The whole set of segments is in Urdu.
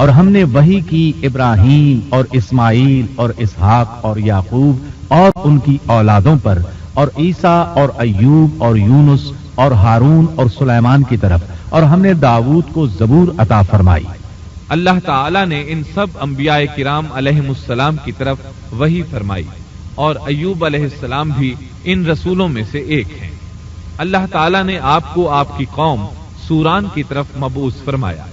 اور ہم نے وحی کی ابراہیم اور اسماعیل اور اسحاق اور یعقوب اور ان کی اولادوں پر اور عیسیٰ اور ایوب اور یونس اور ہارون اور سلیمان کی طرف، اور ہم نے داؤد کو زبور عطا فرمائی۔ اللہ تعالیٰ نے ان سب انبیاء کرام علیہم السلام کی طرف وحی فرمائی، اور ایوب علیہ السلام بھی ان رسولوں میں سے ایک ہیں۔ اللہ تعالیٰ نے آپ کو آپ کی قوم سوران کی طرف مبعوث فرمایا۔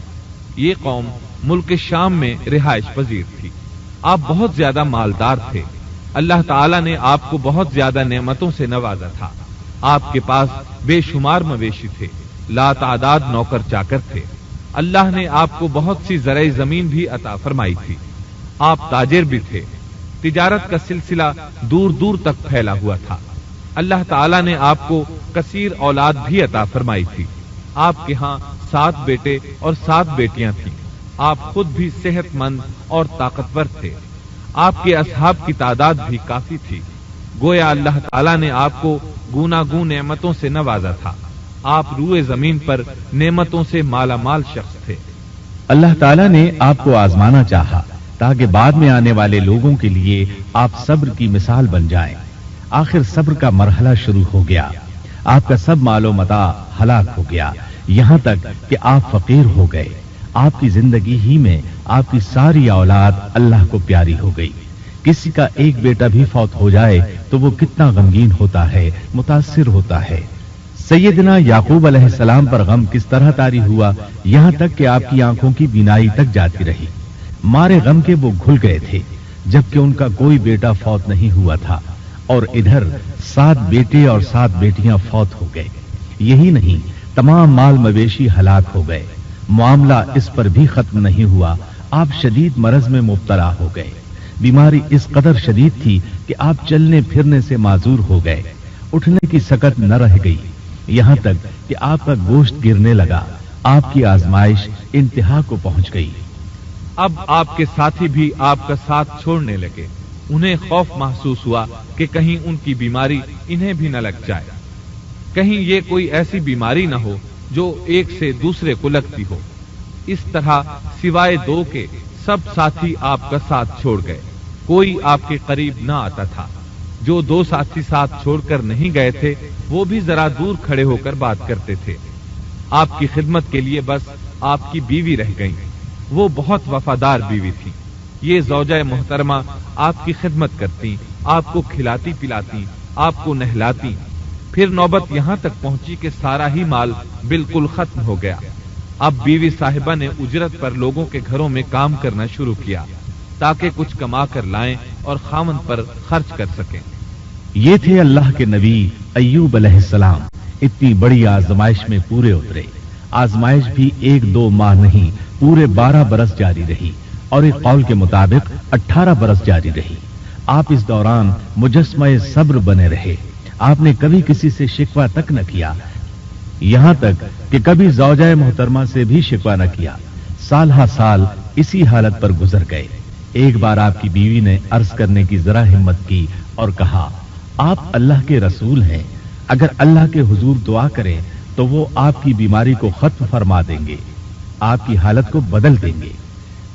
یہ قوم ملک شام میں رہائش پذیر تھی۔ آپ بہت زیادہ مالدار تھے۔ اللہ تعالیٰ نے آپ کو بہت زیادہ نعمتوں سے نوازا تھا۔ آپ کے پاس بے شمار مویشی تھے، لا تعداد نوکر چاکر تھے۔ اللہ نے آپ کو بہت سی زرعی زمین بھی عطا فرمائی تھی۔ آپ تاجر بھی تھے۔ تجارت کا سلسلہ دور دور تک پھیلا ہوا تھا۔ اللہ تعالیٰ نے آپ کو کثیر اولاد بھی عطا فرمائی تھی۔ آپ کے ہاں 7 بیٹے اور 7 بیٹیاں تھیں۔ آپ خود بھی صحت مند اور طاقتور تھے۔ آپ کے اصحاب کی تعداد بھی کافی تھی۔ گویا اللہ تعالیٰ نے آپ کو گوناگون نعمتوں سے نوازا تھا۔ آپ روئے زمین پر نعمتوں سے مالا مال شخص تھے۔ اللہ تعالیٰ نے آپ کو آزمانا چاہا تاکہ بعد میں آنے والے لوگوں کے لیے آپ صبر کی مثال بن جائیں۔ آخر صبر کا مرحلہ شروع ہو گیا۔ آپ کا سب مال و متاع ہلاک ہو گیا، یہاں تک کہ آپ فقیر ہو گئے۔ آپ کی زندگی ہی میں آپ کی ساری اولاد اللہ کو پیاری ہو گئی۔ کسی کا ایک بیٹا بھی فوت ہو جائے تو وہ کتنا غمگین ہوتا ہے، متاثر ہوتا ہے۔ سیدنا یعقوب علیہ السلام پر غم کس طرح طاری ہوا، یہاں تک کہ آپ کی آنکھوں کی بینائی تک جاتی رہی۔ مارے غم کے وہ گھل گئے تھے، جبکہ ان کا کوئی بیٹا فوت نہیں ہوا تھا، اور ادھر 7 بیٹے اور 7 بیٹیاں فوت ہو گئے۔ یہی نہیں، تمام مال مویشی ہلاک ہو گئے۔ معاملہ اس پر بھی ختم نہیں ہوا، آپ شدید مرض میں مبتلا ہو گئے۔ بیماری اس قدر شدید تھی کہ آپ چلنے پھرنے سے معذور ہو گئے، اٹھنے کی سکت نہ رہ گئی، یہاں تک کہ آپ کا گوشت گرنے لگا۔ آپ کی آزمائش انتہا کو پہنچ گئی۔ اب آپ کے ساتھی بھی آپ کا ساتھ چھوڑنے لگے۔ انہیں خوف محسوس ہوا کہ کہیں ان کی بیماری انہیں بھی نہ لگ جائے، کہیں یہ کوئی ایسی بیماری نہ ہو جو ایک سے دوسرے کو لگتی ہو۔ اس طرح سوائے 2 کے سب ساتھی آپ کا ساتھ چھوڑ گئے، کوئی آپ کے قریب نہ آتا تھا۔ جو 2 ساتھی ساتھ چھوڑ کر نہیں گئے تھے وہ بھی ذرا دور کھڑے ہو کر بات کرتے تھے۔ آپ کی خدمت کے لیے بس آپ کی بیوی رہ گئیں۔ وہ بہت وفادار بیوی تھی۔ یہ زوجہ محترمہ آپ کی خدمت کرتی، آپ کو کھلاتی پلاتی، آپ کو نہلاتی۔ پھر نوبت یہاں تک پہنچی کہ سارا ہی مال بالکل ختم ہو گیا۔ اب بیوی صاحبہ نے اجرت پر لوگوں کے گھروں میں کام کرنا شروع کیا تاکہ کچھ کما کر لائیں اور خاوند پر خرچ کر سکیں۔ یہ تھے اللہ کے نبی ایوب علیہ السلام۔ اتنی بڑی آزمائش میں پورے اترے۔ آزمائش بھی 1-2 ماہ نہیں، پورے 12 برس جاری رہی، اور ایک قول کے مطابق 18 برس جاری رہی۔ آپ اس دوران مجسمہ صبر بنے رہے۔ آپ نے کبھی کسی سے شکوہ تک نہ کیا، یہاں تک کہ کبھی زوجہ محترمہ سے بھی شکوہ نہ کیا۔ سال ہا سال اسی حالت پر گزر گئے۔ ایک بار آپ کی بیوی نے عرض کرنے کی ذرا ہمت کی اور کہا، آپ اللہ کے رسول ہیں، اگر اللہ کے حضور دعا کریں تو وہ آپ کی بیماری کو ختم فرما دیں گے، آپ کی حالت کو بدل دیں گے۔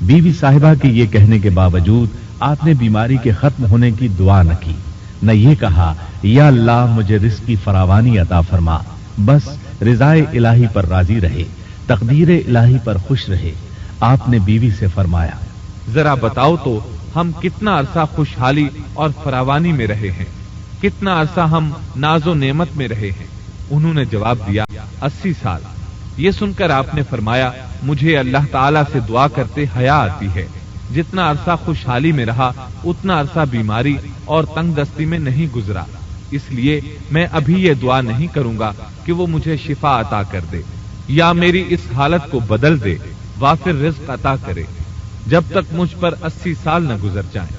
بیوی صاحبہ کے یہ کہنے کے باوجود آپ نے بیماری کے ختم ہونے کی دعا نہ کی، نہ یہ کہا یا اللہ مجھے رزق کی فراوانی عطا فرما، بس رضائے الہی پر راضی رہے، تقدیر الہی پر خوش رہے۔ آپ نے بیوی سے فرمایا، ذرا بتاؤ تو ہم کتنا عرصہ خوشحالی اور فراوانی میں رہے ہیں، کتنا عرصہ ہم ناز و نعمت میں رہے ہیں؟ انہوں نے جواب دیا، 80 سال۔ یہ سن کر آپ نے فرمایا، مجھے اللہ تعالیٰ سے دعا کرتے حیا آتی ہے، جتنا عرصہ خوشحالی میں رہا اتنا عرصہ بیماری اور تنگ دستی میں نہیں گزرا، اس لیے میں ابھی یہ دعا نہیں کروں گا کہ وہ مجھے شفا عطا کر دے یا میری اس حالت کو بدل دے، وافر رزق عطا کرے، جب تک مجھ پر 80 سال نہ گزر جائیں۔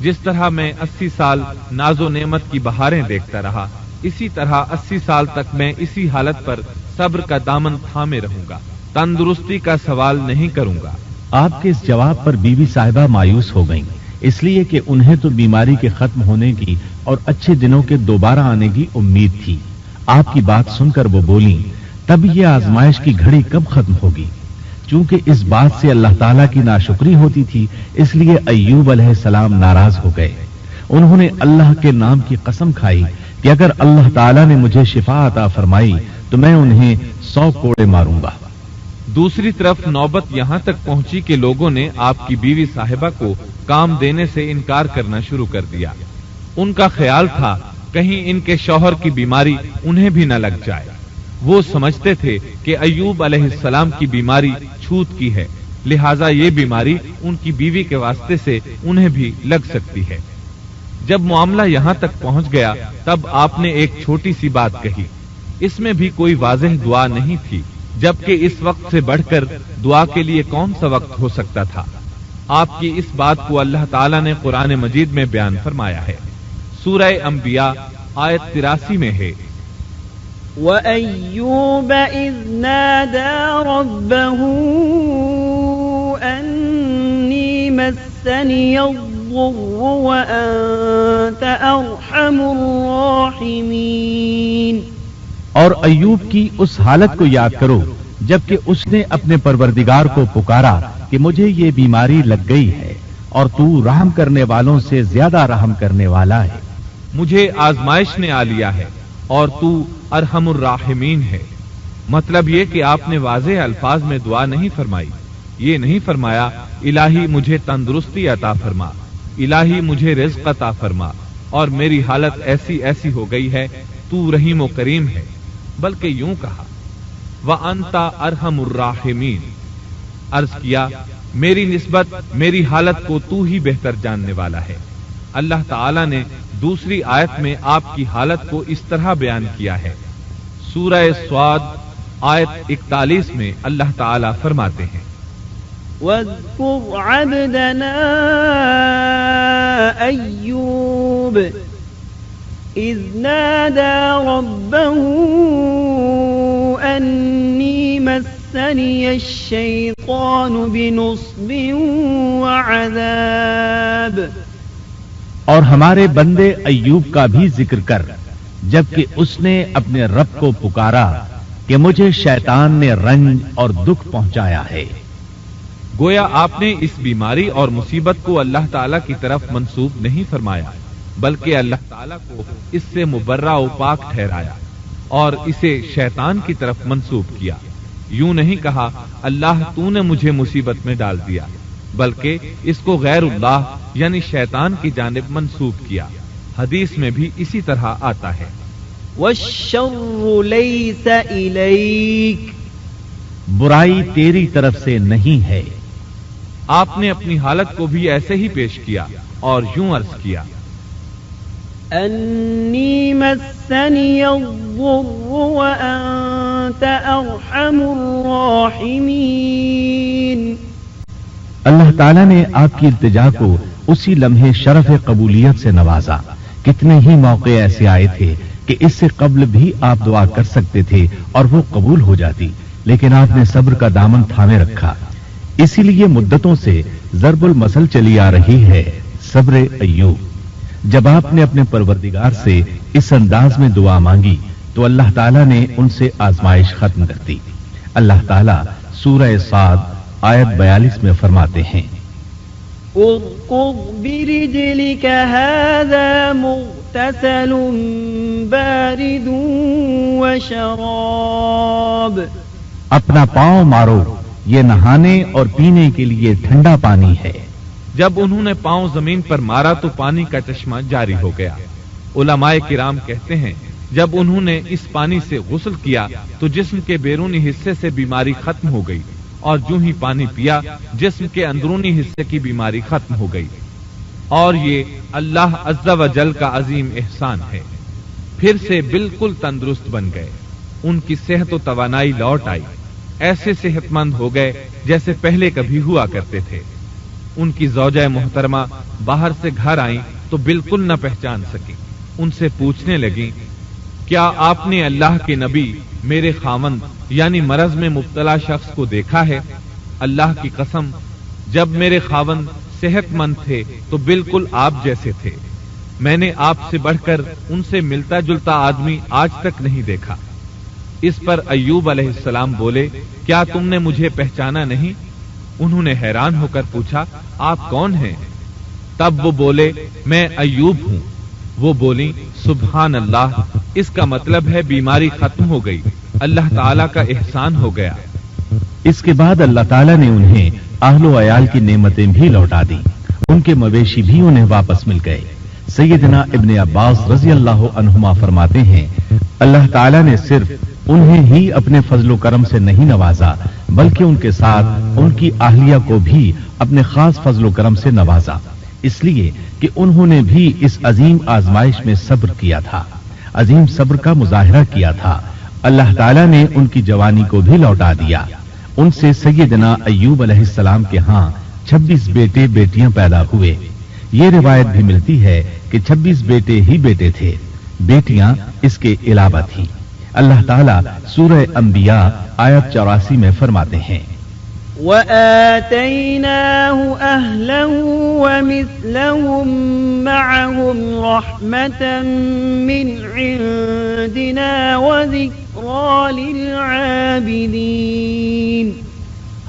جس طرح میں 80 سال ناز و نعمت کی بہاریں دیکھتا رہا، اسی طرح 80 سال تک میں اسی حالت پر صبر کا دامن تھامے رہوں گا، تندرستی کا سوال نہیں کروں گا۔ آپ کے اس جواب پر بیوی صاحبہ مایوس ہو گئیں، اس لیے کہ انہیں تو بیماری کے ختم ہونے کی اور اچھے دنوں کے دوبارہ آنے کی امید تھی۔ آپ کی بات سن کر وہ بولیں، تب یہ آزمائش کی گھڑی کب ختم ہوگی؟ چونکہ اس بات سے اللہ تعالیٰ کی ناشکری ہوتی تھی اس لیے ایوب علیہ السلام ناراض ہو گئے. انہوں نے اللہ کے نام کی قسم کھائی کہ اگر اللہ تعالیٰ نے مجھے شفا عطا فرمائی تو میں انہیں 100 کوڑے ماروں گا. دوسری طرف نوبت یہاں تک پہنچی کہ لوگوں نے آپ کی بیوی صاحبہ کو کام دینے سے انکار کرنا شروع کر دیا. ان کا خیال تھا کہیں ان کے شوہر کی بیماری انہیں بھی نہ لگ جائے. وہ سمجھتے تھے کہ ایوب علیہ السلام کی بیماری چھوت کی ہے، لہذا یہ بیماری ان کی بیوی کے واسطے سے انہیں بھی لگ سکتی ہے. جب معاملہ یہاں تک پہنچ گیا تب آپ نے ایک چھوٹی سی بات کہی. اس میں بھی کوئی واضح دعا نہیں تھی، جبکہ اس وقت سے بڑھ کر دعا کے لیے کون سا وقت ہو سکتا تھا. آپ کی اس بات کو اللہ تعالیٰ نے قرآن مجید میں بیان فرمایا ہے. سورہ انبیاء آیت 83 میں ہے، وَأَيُّوبَ إِذْ نَادَى رَبَّهُ أَنِّي مَسَّنِيَ الضُّرُّ وَأَنْتَ أَرْحَمُ الرَّاحِمِينَ. اور ایوب کی اس حالت کو یاد کرو جبکہ اس نے اپنے پروردگار کو پکارا کہ مجھے یہ بیماری لگ گئی ہے اور تو رحم کرنے والوں سے زیادہ رحم کرنے والا ہے. مجھے آزمائش نے آ لیا ہے اور تو ارحم الراحمین ہے. مطلب یہ کہ آپ نے واضح الفاظ میں دعا نہیں فرمائی. یہ نہیں فرمایا الہی مجھے تندرستی عطا فرما، الہی مجھے رزق عطا فرما اور میری حالت ایسی ایسی ہو گئی ہے، تو رحیم و کریم ہے. بلکہ یوں کہا وَأَنْتَ أَرْحَمُ الرَّاحِمِينَ. عرض کیا میری نسبت میری حالت کو تو ہی بہتر جاننے والا ہے. اللہ تعالیٰ نے دوسری آیت میں آپ کی حالت کو اس طرح بیان کیا ہے. سورہ صاد آیت 41 میں اللہ تعالیٰ فرماتے ہیں، وَاذْكُرْ عَبْدَنَا أَيُّوبَ إِذْ نَادَى رَبَّهُ أَنِّي مَسَّنِيَ الشَّيْطَانُ بِنُصْبٍ وَعَذَابٍ. اور ہمارے بندے ایوب کا بھی ذکر کر جبکہ اس نے اپنے رب کو پکارا کہ مجھے شیطان نے رنج اور دکھ پہنچایا ہے. گویا آپ نے اس بیماری اور مصیبت کو اللہ تعالیٰ کی طرف منسوب نہیں فرمایا بلکہ اللہ تعالیٰ کو اس سے مبرہ و پاک ٹھہرایا اور اسے شیطان کی طرف منسوب کیا. یوں نہیں کہا اللہ تو نے مجھے مصیبت میں ڈال دیا، بلکہ اس کو غیر اللہ یعنی شیطان کی جانب منسوب کیا. حدیث میں بھی اسی طرح آتا ہے، وَالشَّرُّ لَيْسَ إِلَيْكَ. برائی تیری طرف سے نہیں ہے. آپ نے اپنی حالت کو بھی ایسے ہی پیش کیا اور یوں عرض کیا، أَنِّي مَسَّنِيَ الضُّرُّ وَأَنْتَ أَرْحَمُ الرَّاحِمِينَ. اللہ تعالیٰ نے آپ کی التجا کو اسی لمحے شرف قبولیت سے نوازا. کتنے ہی موقع ایسے آئے تھے کہ اس سے قبل بھی آپ دعا کر سکتے تھے اور وہ قبول ہو جاتی، لیکن آپ نے صبر کا دامن تھامے رکھا. اسی لیے مدتوں سے ضرب المثل چلی آ رہی ہے صبر ایوب. جب آپ نے اپنے پروردگار سے اس انداز میں دعا مانگی تو اللہ تعالیٰ نے ان سے آزمائش ختم کر دی. اللہ تعالیٰ سورہ صاد آیت 42 میں فرماتے ہیں، اركض برجلك هذا مغتسل بارد وشراب. اپنا پاؤں مارو، یہ نہانے اور پینے کے لیے ٹھنڈا پانی ہے. جب انہوں نے پاؤں زمین پر مارا تو پانی کا چشمہ جاری ہو گیا. علماء کرام کہتے ہیں جب انہوں نے اس پانی سے غسل کیا تو جسم کے بیرونی حصے سے بیماری ختم ہو گئی اور جو ہی پانی پیا جسم کے اندرونی حصے کی بیماری ختم ہو گئی. اور یہ اللہ عز و جل کا عظیم احسان ہے. پھر سے بالکل تندرست بن گئے. ان کی صحت و توانائی لوٹ آئی. ایسے صحت مند ہو گئے جیسے پہلے کبھی ہوا کرتے تھے. ان کی زوجہ محترمہ باہر سے گھر آئیں تو بالکل نہ پہچان سکی. ان سے پوچھنے لگیں، کیا آپ نے اللہ کے نبی میرے خاوند یعنی مرض میں مبتلا شخص کو دیکھا ہے؟ اللہ کی قسم جب میرے خاوند صحت مند تھے تو بالکل آپ جیسے تھے. میں نے آپ سے بڑھ کر ان سے ملتا جلتا آدمی آج تک نہیں دیکھا. اس پر ایوب علیہ السلام بولے کیا تم نے مجھے پہچانا نہیں؟ انہوں نے حیران ہو کر پوچھا آپ کون ہیں؟ تب وہ بولے میں ایوب ہوں۔ وہ بولی سبحان اللہ، اس کا مطلب ہے بیماری ختم ہو گئی، اللہ تعالیٰ کا احسان ہو گیا۔ اس کے بعد اللہ تعالیٰ نے انہیں اہل و عیال کی نعمتیں بھی لوٹا دی، ان کے مویشی بھی انہیں واپس مل گئے۔ سیدنا ابن عباس رضی اللہ عنہما فرماتے ہیں اللہ تعالیٰ نے صرف انہیں ہی اپنے فضل و کرم سے نہیں نوازا بلکہ ان کے ساتھ ان کی اہلیہ کو بھی اپنے خاص فضل و کرم سے نوازا، اس لیے کہ انہوں نے بھی اس عظیم آزمائش میں صبر کیا تھا، عظیم صبر کا مظاہرہ کیا تھا۔ اللہ تعالیٰ نے ان کی جوانی کو بھی لوٹا دیا۔ ان سے سیدنا ایوب علیہ السلام کے ہاں 26 بیٹے بیٹیاں پیدا ہوئے۔ یہ روایت بھی ملتی ہے کہ 26 بیٹے ہی بیٹے تھے، بیٹیاں اس کے علاوہ تھیں۔ اللہ تعالیٰ سورہ انبیاء آیت 84 میں فرماتے ہیں وَآتَيْنَاهُ أَهْلَهُ وَمِثْلَهُمْ مَعَهُمْ رَحْمَةً مِّنْ عِندِنَا وَذِكْرَى لِلْعَابِدِينَ۔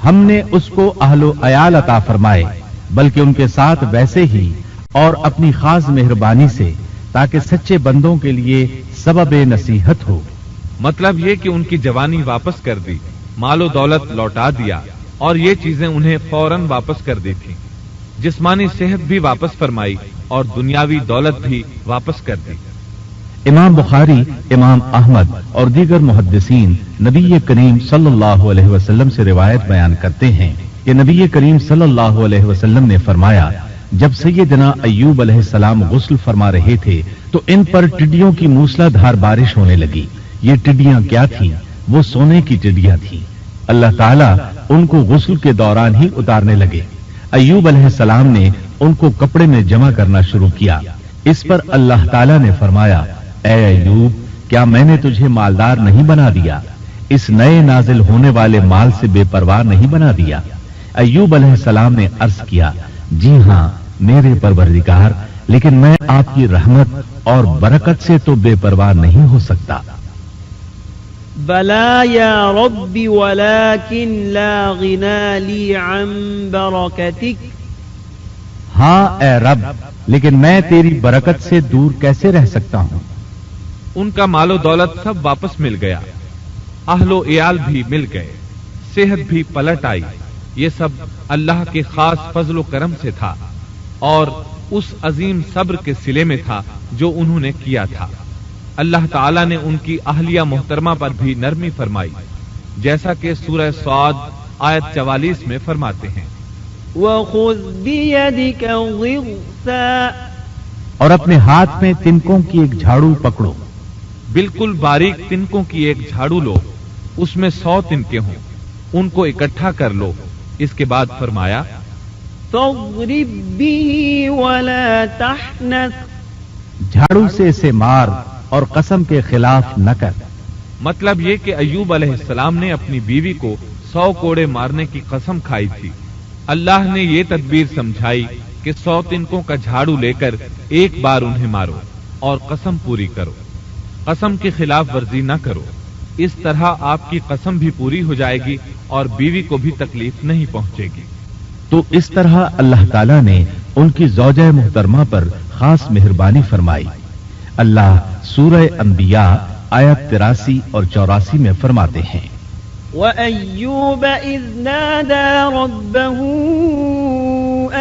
ہم نے اس کو اہل و عیال عطا فرمائے بلکہ ان کے ساتھ ویسے ہی اور اپنی خاص مہربانی سے تاکہ سچے بندوں کے لیے سبب نصیحت ہو۔ مطلب یہ کہ ان کی جوانی واپس کر دی، مال و دولت لوٹا دیا اور یہ چیزیں انہیں فوراً واپس کر دی تھی، جسمانی صحت بھی واپس فرمائی اور دنیاوی دولت بھی واپس کر دی۔ امام بخاری، امام احمد اور دیگر محدثین نبی کریم صلی اللہ علیہ وسلم سے روایت بیان کرتے ہیں کہ نبی کریم صلی اللہ علیہ وسلم نے فرمایا جب سیدنا ایوب علیہ السلام غسل فرما رہے تھے تو ان پر ٹڈیوں کی موسلا دھار بارش ہونے لگی۔ یہ ٹڈیاں کیا تھیں؟ وہ سونے کی ٹڈیاں تھیں۔ اللہ تعالیٰ ان کو غسل کے دوران ہی اتارنے لگے۔ ایوب علیہ السلام نے ان کو کپڑے میں جمع کرنا شروع کیا۔ اس پر اللہ تعالیٰ نے فرمایا اے ایوب، کیا میں نے تجھے مالدار نہیں بنا دیا؟ اس نئے نازل ہونے والے مال سے بے پرواہ نہیں بنا دیا؟ ایوب علیہ السلام نے عرض کیا جی ہاں میرے پروردگار، لیکن میں آپ کی رحمت اور برکت سے تو بے پرواہ نہیں ہو سکتا۔ بلا یا رب ولكن لا غنى لي عن برکتک۔ ہاں اے رب، لیکن میں تیری برکت سے دور کیسے رہ سکتا ہوں؟ ان کا مال و دولت سب واپس مل گیا، اہل و عیال بھی مل گئے، صحت بھی پلٹ آئی۔ یہ سب اللہ کے خاص فضل و کرم سے تھا اور اس عظیم صبر کے صلے میں تھا جو انہوں نے کیا تھا۔ اللہ تعالیٰ نے ان کی اہلیہ محترمہ پر بھی نرمی فرمائی، جیسا کہ سورہ صاد آیت 44 میں فرماتے ہیں وَخُذْ بِيَدِكَ ضِغْثًا۔ اور اپنے ہاتھ میں تنکوں کی ایک جھاڑو پکڑو، بالکل باریک تنکوں کی ایک جھاڑو لو، اس میں 100 تنکے ہوں، ان کو اکٹھا کر لو۔ اس کے بعد فرمایا فَاضْرِبْ بِهِ وَلَا تَحْنَثْ۔ جھاڑو سے اسے مار اور قسم کے خلاف نہ کر۔ مطلب یہ کہ ایوب علیہ السلام نے اپنی بیوی کو 100 کوڑے مارنے کی قسم کھائی تھی۔ اللہ نے یہ تدبیر سمجھائی کہ 100 تنکوں کا جھاڑو لے کر ایک بار انہیں مارو اور قسم پوری کرو، قسم کی خلاف ورزی نہ کرو۔ اس طرح آپ کی قسم بھی پوری ہو جائے گی اور بیوی کو بھی تکلیف نہیں پہنچے گی۔ تو اس طرح اللہ تعالیٰ نے ان کی زوجہ محترمہ پر خاص مہربانی فرمائی۔ اللہ سورہ انبیاء آیت 83 اور 84 میں فرماتے ہیں وَأَيُّوبَ إِذْ نَادَى رَبَّهُ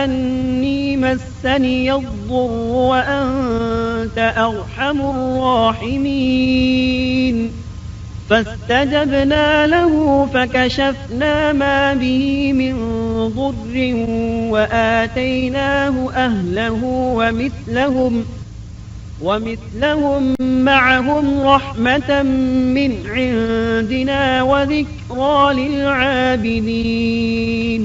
أَنِّي مَسَّنِيَ الضُّرُّ وَأَنْتَ أَرْحَمُ الرَّاحِمِينَ فَاسْتَجَبْنَا لَهُ فَكَشَفْنَا مَا بِهِ مِنْ ضُرٍّ وَآتَيْنَاهُ أَهْلَهُ وَمِثْلَهُمْ مَعَهُمْ رَحْمَةً مِّنْ عِنْدِنَا وَذِكْرَى لِلْعَابِدِينَ۔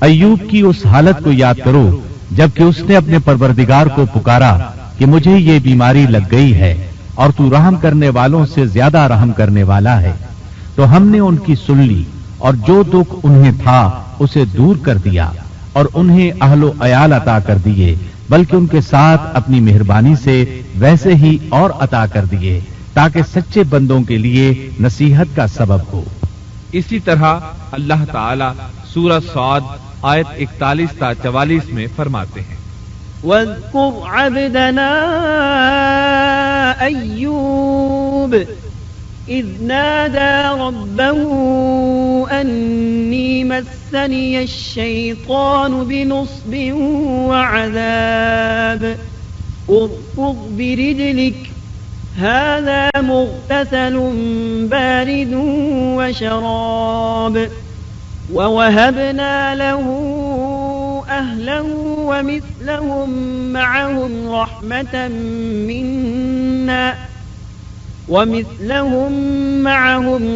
ایوب کی اس حالت کو یاد کرو جبکہ اس نے اپنے پروردگار کو پکارا کہ مجھے یہ بیماری لگ گئی ہے اور تو رحم کرنے والوں سے زیادہ رحم کرنے والا ہے۔ تو ہم نے ان کی سن لی اور جو دکھ انہیں تھا اسے دور کر دیا اور انہیں اہل و عیال عطا کر دیے، بلکہ ان کے ساتھ اپنی مہربانی سے ویسے ہی اور عطا کر دیے تاکہ سچے بندوں کے لیے نصیحت کا سبب ہو۔ اسی طرح اللہ تعالی سورہ صاد آیت 41 تا 44 میں فرماتے ہیں، واذكر عبدنا أيوب إذ نادى ربه أني مسني الشيطان بنصب وعذاب اركض برجلك هذا مغتسل بارد وشراب ووهبنا له أهله ومثلهم معهم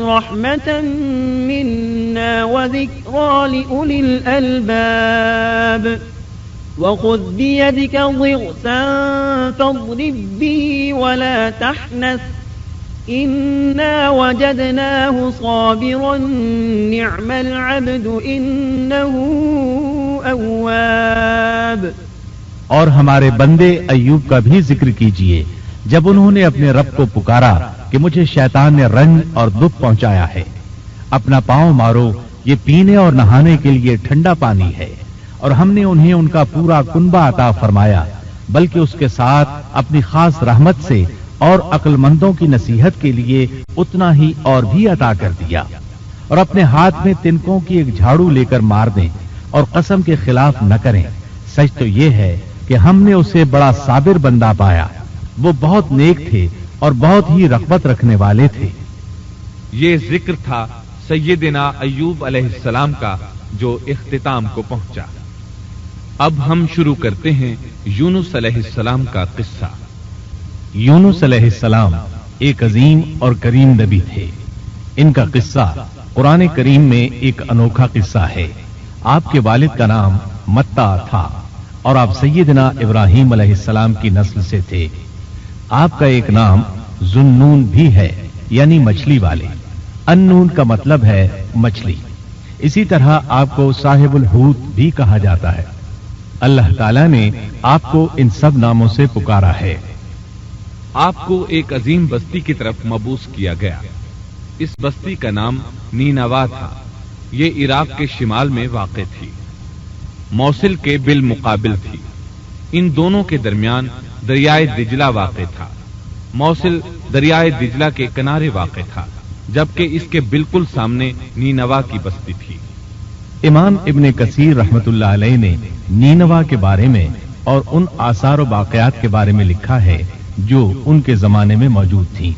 رحمة منا وذكرى لأولي الألباب وخذ بيدك ضغثا فاضرب به ولا تحنث إنا وجدناه صابرا نعم العبد إنه أواب۔ اور ہمارے بندے ایوب کا بھی ذکر کیجئے جب انہوں نے اپنے رب کو پکارا کہ مجھے شیطان نے رنج اور دکھ پہنچایا ہے، اپنا پاؤں مارو، یہ پینے اور نہانے کے لیے ٹھنڈا پانی ہے، اور ہم نے انہیں ان کا پورا کنبہ عطا فرمایا، بلکہ اس کے ساتھ اپنی خاص رحمت سے اور عقل مندوں کی نصیحت کے لیے اتنا ہی اور بھی عطا کر دیا۔ اور اپنے ہاتھ میں تنکوں کی ایک جھاڑو لے کر مار دیں اور قسم کے خلاف نہ کریں، سچ تو یہ ہے کہ ہم نے اسے بڑا صابر بندہ پایا، وہ بہت نیک تھے اور بہت ہی رغبت رکھنے والے تھے۔ یہ ذکر تھا سیدنا ایوب علیہ السلام کا جو اختتام کو پہنچا۔ اب ہم شروع کرتے ہیں یونس علیہ السلام کا قصہ۔ یونس علیہ السلام ایک عظیم اور کریم نبی تھے۔ ان کا قصہ قرآن کریم میں ایک انوکھا قصہ ہے۔ آپ کے والد کا نام متا تھا اور آپ سیدنا ابراہیم علیہ السلام کی نسل سے تھے۔ آپ کا ایک نام ذُنُّون بھی ہے، یعنی مچھلی والے۔ ان-نون کا مطلب ہے مچھلی۔ اسی طرح آپ کو صاحب الحوت بھی کہا جاتا ہے۔ اللہ تعالیٰ نے آپ کو ان سب ناموں سے پکارا ہے۔ آپ کو ایک عظیم بستی کی طرف مبعوث کیا گیا۔ اس بستی کا نام نینوا تھا۔ یہ عراق کے شمال میں واقع تھی، موصل کے بالمقابل تھی۔ ان دونوں کے درمیان دریائے دجلہ واقع تھا۔ موصل دریائے دجلہ کے کنارے واقع تھا، جبکہ اس کے بالکل سامنے نینوا کی بستی تھی۔ امام ابن کثیر رحمت اللہ علیہ نے نینوا کے بارے میں اور ان آثار و واقعات کے بارے میں لکھا ہے جو ان کے زمانے میں موجود تھیں۔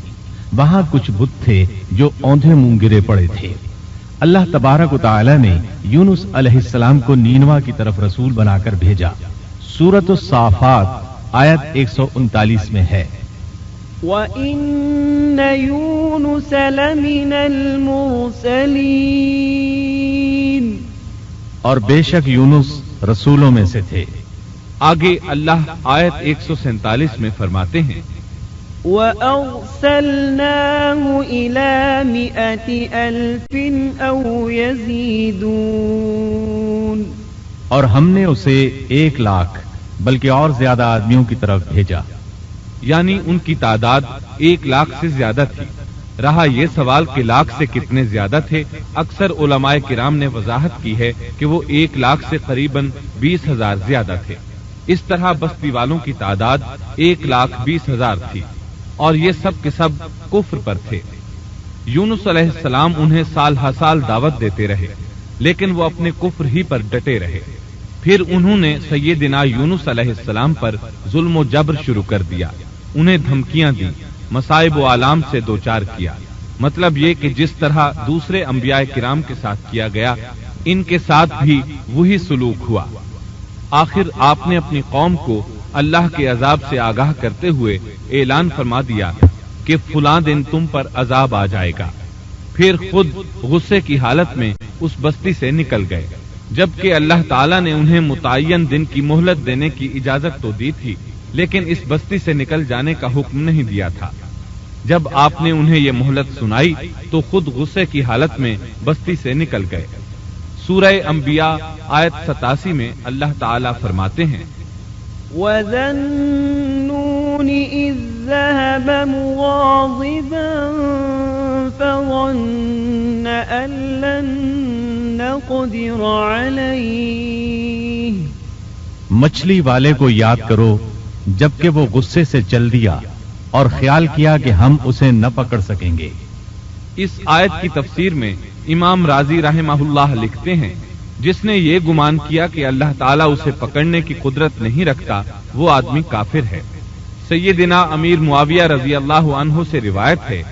وہاں کچھ بت تھے جو اوندھے منہ گرے پڑے تھے۔ اللہ تبارک و تعالی نے یونس علیہ السلام کو نینوا کی طرف رسول بنا کر بھیجا۔ سورۃ الصافات آیت 139 میں ہے، وَإِنَّ يُونُسَ لَمِنَ الْمُرْسَلِينَ، اور بے شک یونس رسولوں میں سے تھے۔ آگے اللہ آیت 147 میں فرماتے ہیں، وَأَرْسَلْنَاهُ إِلَى 100,000 أَوْ يَزِيدُونَ، اور ہم نے اسے 1,00,000 بلکہ اور زیادہ آدمیوں کی طرف بھیجا۔ یعنی ان کی تعداد 1,00,000 سے زیادہ تھی۔ رہا یہ سوال کہ لاکھ سے کتنے زیادہ تھے، اکثر علماء کرام نے وضاحت کی ہے کہ وہ 1,00,000 سے قریباً 20,000 زیادہ تھے۔ اس طرح بستی والوں کی تعداد 1,20,000 تھی، اور یہ سب کے سب کفر پر تھے۔ یونس علیہ السلام انہیں سال ہر سال دعوت دیتے رہے، لیکن وہ اپنے کفر ہی پر ڈٹے رہے۔ پھر انہوں نے سیدنا یونس علیہ السلام پر ظلم و جبر شروع کر دیا، انہیں دھمکیاں دی، مصائب و آلام سے دوچار کیا۔ مطلب یہ کہ جس طرح دوسرے انبیاء کرام کے ساتھ کیا گیا، ان کے ساتھ بھی وہی سلوک ہوا۔ آخر آپ نے اپنی قوم کو اللہ کے عذاب سے آگاہ کرتے ہوئے اعلان فرما دیا کہ فلاں دن تم پر عذاب آ جائے گا۔ پھر خود غصے کی حالت میں اس بستی سے نکل گئے، جبکہ اللہ تعالیٰ نے انہیں متعین دن کی مہلت دینے کی اجازت تو دی تھی، لیکن اس بستی سے نکل جانے کا حکم نہیں دیا تھا۔ جب آپ نے انہیں یہ مہلت سنائی تو خود غصے کی حالت میں بستی سے نکل گئے۔ سورہ انبیاء آیت 87 میں اللہ تعالیٰ فرماتے ہیں، وَذَنُّونِ النون إذ ذهب مغاضبا فظن أن لن نقدر عليه مچھلی والے کو یاد کرو جبکہ وہ غصے سے چل دیا اور خیال کیا کہ ہم اسے نہ پکڑ سکیں گے۔ اس آیت کی تفسیر میں امام رازی رحمہ اللہ لکھتے ہیں جس نے یہ گمان کیا کہ اللہ تعالیٰ اسے پکڑنے کی قدرت نہیں رکھتا وہ آدمی کافر ہے۔ سیدنا امیر معاویہ رضی اللہ عنہ سے روایت ہے،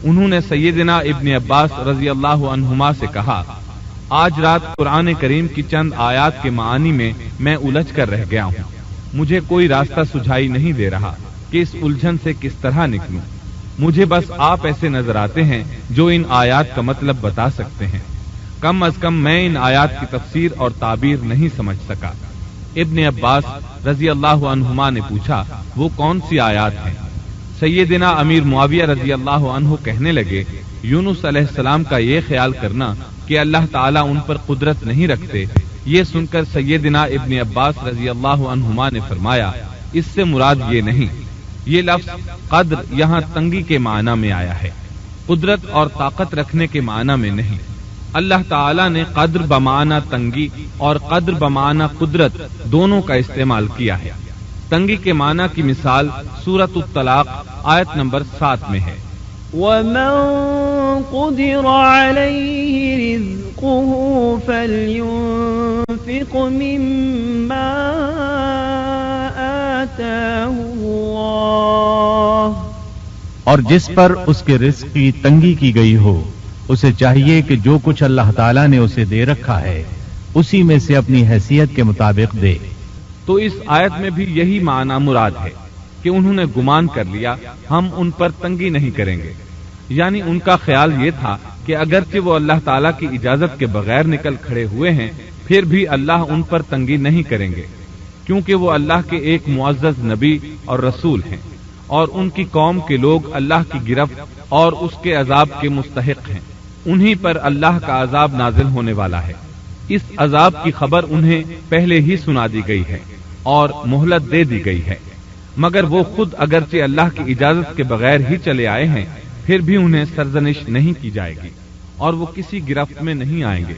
انہوں نے سیدنا ابن عباس رضی اللہ عنہما سے کہا، آج رات قرآن کریم کی چند آیات کے معانی میں میں الجھ کر رہ گیا ہوں، مجھے کوئی راستہ سجھائی نہیں دے رہا کہ اس الجھن سے کس طرح نکلوں، مجھے بس آپ ایسے نظر آتے ہیں جو ان آیات کا مطلب بتا سکتے ہیں، کم از کم میں ان آیات کی تفسیر اور تعبیر نہیں سمجھ سکا۔ ابن عباس رضی اللہ عنہما نے پوچھا وہ کون سی آیات ہیں؟ سیدنا امیر معاویہ رضی اللہ عنہ کہنے لگے، یونس علیہ السلام کا یہ خیال کرنا کہ اللہ تعالیٰ ان پر قدرت نہیں رکھتے، یہ سن کر سیدنا ابن عباس رضی اللہ عنہما نے فرمایا اس سے مراد یہ نہیں، یہ لفظ قدر یہاں تنگی کے معنی میں آیا ہے، قدرت اور طاقت رکھنے کے معنی میں نہیں۔ اللہ تعالیٰ نے قدر بمعنی تنگی اور قدر بمعنی قدرت دونوں کا استعمال کیا ہے۔ تنگی کے معنی کی مثال سورۃ الطلاق آیت نمبر 7 میں ہے، وَمَن قُدِرَ عَلَيْهِ رِزْقُهُ فَلْيُنفِقْ مِمَّا آتَاهُ اللَّهُ، اور جس پر اس کے رزق کی تنگی کی گئی ہو اسے چاہیے کہ جو کچھ اللہ تعالیٰ نے اسے دے رکھا ہے اسی میں سے اپنی حیثیت کے مطابق دے۔ تو اس آیت میں بھی یہی معنی مراد ہے کہ انہوں نے گمان کر لیا ہم ان پر تنگی نہیں کریں گے، یعنی ان کا خیال یہ تھا کہ اگرچہ وہ اللہ تعالیٰ کی اجازت کے بغیر نکل کھڑے ہوئے ہیں پھر بھی اللہ ان پر تنگی نہیں کریں گے، کیونکہ وہ اللہ کے ایک معزز نبی اور رسول ہیں اور ان کی قوم کے لوگ اللہ کی گرفت اور اس کے عذاب کے مستحق ہیں، انہی پر اللہ کا عذاب نازل ہونے والا ہے۔ اس عذاب کی خبر انہیں پہلے ہی سنا دی گئی ہے اور مہلت دے دی گئی ہے، مگر وہ خود اگرچہ اللہ کی اجازت کے بغیر ہی چلے آئے ہیں پھر بھی انہیں سرزنش نہیں کی جائے گی اور وہ کسی گرفت میں نہیں آئیں گے،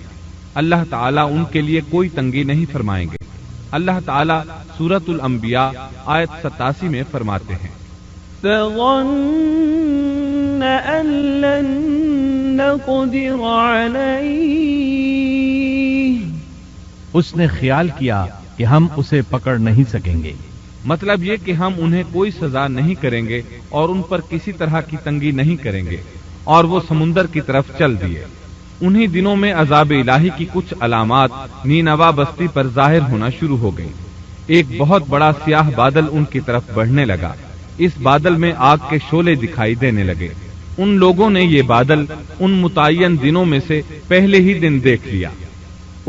اللہ تعالیٰ ان کے لیے کوئی تنگی نہیں فرمائیں گے۔ اللہ تعالیٰ سورۃ الانبیاء آیت 87 میں فرماتے ہیں، فَظَنَّ أَن لَّن نَّقْدِرَ عَلَيْهِ، اس نے خیال کیا کہ ہم اسے پکڑ نہیں سکیں گے، مطلب یہ کہ ہم انہیں کوئی سزا نہیں کریں گے اور ان پر کسی طرح کی تنگی نہیں کریں گے، اور وہ سمندر کی طرف چل دیے۔ انہی دنوں میں عذاب الہی کی کچھ علامات نینوا بستی پر ظاہر ہونا شروع ہو گئی۔ ایک بہت بڑا سیاہ بادل ان کی طرف بڑھنے لگا، اس بادل میں آگ کے شعلے دکھائی دینے لگے۔ ان لوگوں نے یہ بادل ان متعین دنوں میں سے پہلے ہی دن دیکھ لیا۔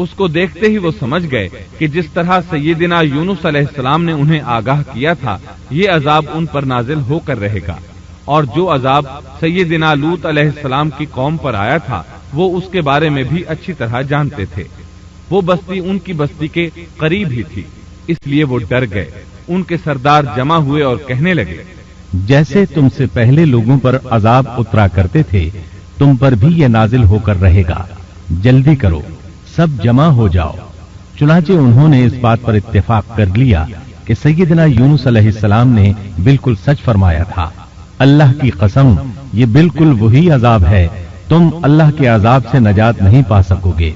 اس کو دیکھتے ہی وہ سمجھ گئے کہ جس طرح سیدنا یونس علیہ السلام نے انہیں آگاہ کیا تھا یہ عذاب ان پر نازل ہو کر رہے گا، اور جو عذاب سیدنا لوط علیہ السلام کی قوم پر آیا تھا وہ اس کے بارے میں بھی اچھی طرح جانتے تھے۔ وہ بستی ان کی بستی کے قریب ہی تھی، اس لیے وہ ڈر گئے۔ ان کے سردار جمع ہوئے اور کہنے لگے، جیسے تم سے پہلے لوگوں پر عذاب اترا کرتے تھے تم پر بھی یہ نازل ہو کر رہے گا، جلدی کرو، سب جمع ہو جاؤ۔ چنانچہ انہوں نے اس بات پر اتفاق کر لیا کہ سیدنا یونس علیہ السلام نے بالکل سچ فرمایا تھا۔ اللہ کی قسم یہ بالکل وہی عذاب ہے، تم اللہ کے عذاب سے نجات نہیں پا سکو گے۔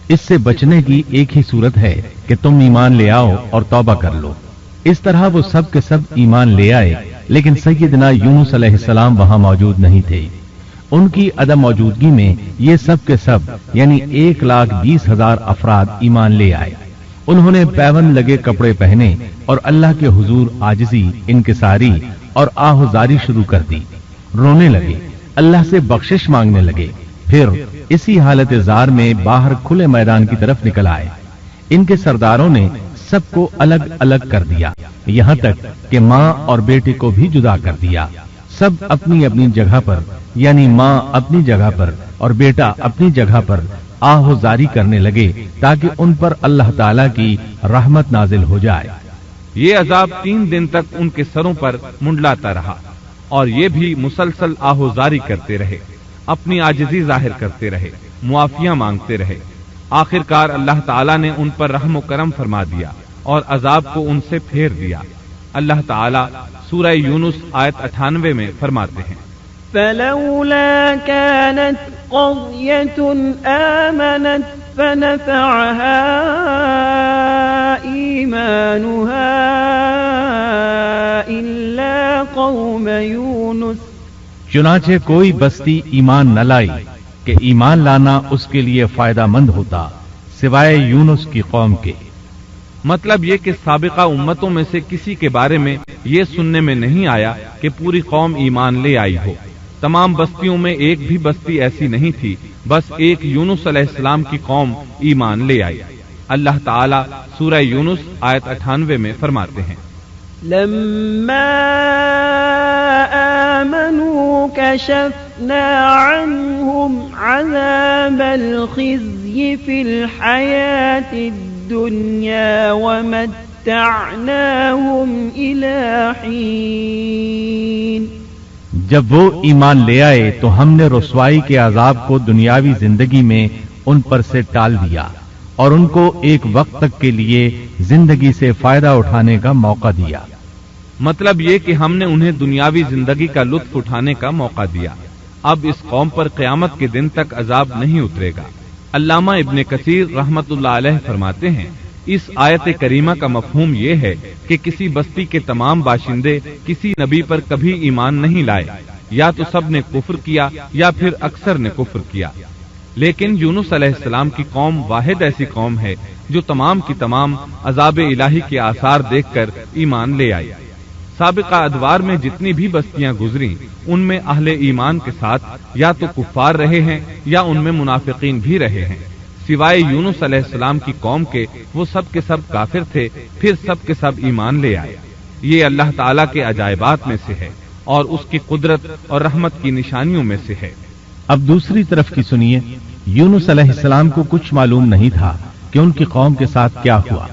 اس سے بچنے کی ایک ہی صورت ہے کہ تم ایمان لے آؤ اور توبہ کر لو۔ اس طرح وہ سب کے سب ایمان لے آئے، لیکن سیدنا یونس علیہ السلام وہاں موجود نہیں تھے۔ ان کی عدم موجودگی میں یہ سب کے سب یعنی 1,20,000 افراد ایمان لے آئے۔ انہوں نے پیوند لگے کپڑے پہنے اور اللہ کے حضور عاجزی، انکساری اور آہوزاری شروع کر دی، رونے لگے، اللہ سے بخشش مانگنے لگے، پھر اسی حالت زار میں باہر کھلے میدان کی طرف نکل آئے۔ ان کے سرداروں نے سب کو الگ الگ کر دیا، یہاں تک کہ ماں اور بیٹے کو بھی جدا کر دیا۔ سب اپنی اپنی جگہ پر یعنی ماں اپنی جگہ پر اور بیٹا اپنی جگہ پر آہوزاری کرنے لگے تاکہ ان پر اللہ تعالیٰ کی رحمت نازل ہو جائے۔ یہ عذاب 3 دن تک ان کے سروں پر منڈلاتا رہا اور یہ بھی مسلسل آہوزاری کرتے رہے، اپنی عاجزی ظاہر کرتے رہے، معافیاں مانگتے رہے۔ آخر کار اللہ تعالیٰ نے ان پر رحم و کرم فرما دیا اور عذاب کو ان سے پھیر دیا۔ اللہ تعالیٰ سورہ یونس آیت 98 میں فرماتے ہیں، فلولا كانت قرية آمنت فنفعها إيمانها إلا قوم يونس، چنانچہ کوئی بستی ایمان نہ لائی کہ ایمان لانا اس کے لیے فائدہ مند ہوتا سوائے یونس کی قوم کے۔ مطلب یہ کہ سابقہ امتوں میں سے کسی کے بارے میں یہ سننے میں نہیں آیا کہ پوری قوم ایمان لے آئی ہو۔ تمام بستیوں میں ایک بھی بستی ایسی نہیں تھی، بس ایک یونس علیہ السلام کی قوم ایمان لے آئی۔ اللہ تعالیٰ سورہ یونس آیت 98 میں فرماتے ہیں، لما آمنوا كشفنا عنهم عذاب الخزي في الحياة الدنيا ومتعناهم إلى حين۔ جب وہ ایمان لے آئے تو ہم نے رسوائی کے عذاب کو دنیاوی زندگی میں ان پر سے ٹال دیا اور ان کو ایک وقت تک کے لیے زندگی سے فائدہ اٹھانے کا موقع دیا۔ مطلب یہ کہ ہم نے انہیں دنیاوی زندگی کا لطف اٹھانے کا موقع دیا۔ اب اس قوم پر قیامت کے دن تک عذاب نہیں اترے گا۔ علامہ ابن کثیر رحمت اللہ علیہ فرماتے ہیں، اس آیت کریمہ کا مفہوم یہ ہے کہ کسی بستی کے تمام باشندے کسی نبی پر کبھی ایمان نہیں لائے، یا تو سب نے کفر کیا یا پھر اکثر نے کفر کیا، لیکن یونس علیہ السلام کی قوم واحد ایسی قوم ہے جو تمام کی تمام عذاب الہی کے آثار دیکھ کر ایمان لے آئی۔ سابقہ ادوار میں جتنی بھی بستیاں گزری ان میں اہل ایمان کے ساتھ یا تو کفار رہے ہیں یا ان میں منافقین بھی رہے ہیں، سوائے یونس علیہ السلام کی قوم کے وہ سب کے سب کافر تھے، پھر سب کے سب ایمان لے آئے۔ یہ اللہ تعالیٰ کے عجائبات میں سے ہے اور اس کی قدرت اور رحمت کی نشانیوں میں سے ہے۔ اب دوسری طرف کی سنیے، یونس علیہ السلام کو کچھ معلوم نہیں تھا کہ ان کی قوم کے ساتھ کیا ہوا۔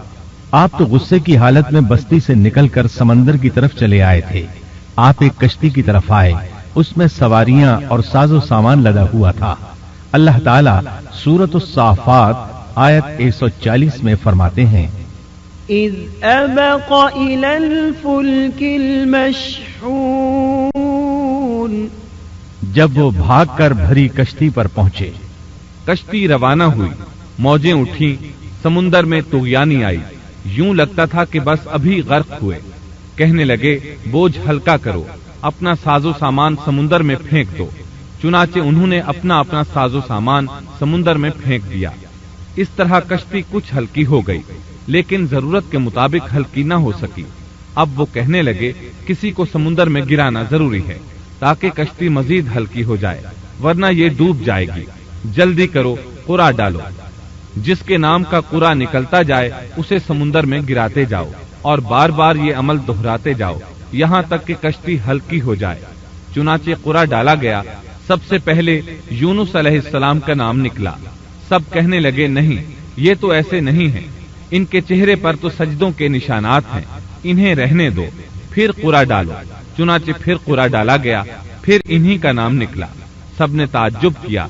آپ تو غصے کی حالت میں بستی سے نکل کر سمندر کی طرف چلے آئے تھے۔ آپ ایک کشتی کی طرف آئے، اس میں سواریاں اور ساز و سامان لدا ہوا تھا۔ اللہ تعالیٰ سورۃ الصافات آیت 140 میں فرماتے ہیں، اذ ابق الى الفلك المشحون، جب وہ بھاگ کر بھری کشتی پر پہنچے۔ کشتی روانہ ہوئی، موجیں اٹھیں، سمندر میں طغیانی آئی، یوں لگتا تھا کہ بس ابھی غرق ہوئے۔ کہنے لگے بوجھ ہلکا کرو، اپنا ساز و سامان سمندر میں پھینک دو۔ چنانچہ انہوں نے اپنا ساز و سامان سمندر میں پھینک دیا۔ اس طرح کشتی کچھ ہلکی ہو گئی، لیکن ضرورت کے مطابق ہلکی نہ ہو سکی۔ اب وہ کہنے لگے کسی کو سمندر میں گرانا ضروری ہے تاکہ کشتی مزید ہلکی ہو جائے، ورنہ یہ ڈوب جائے گی۔ جلدی کرو، قرا ڈالو۔ جس کے نام کا قرا نکلتا جائے اسے سمندر میں گراتے جاؤ اور بار بار یہ عمل دہراتے جاؤ یہاں تک کہ کشتی ہلکی ہو جائے۔ چنانچہ قرا ڈالا گیا۔ سب سے پہلے یونس علیہ السلام کا نام نکلا۔ سب کہنے لگے نہیں، یہ تو ایسے نہیں ہیں، ان کے چہرے پر تو سجدوں کے نشانات ہیں، انہیں رہنے دو، پھر قرا ڈالو۔ چنانچہ پھر قرا ڈالا گیا، پھر انہی کا نام نکلا۔ سب نے تعجب کیا۔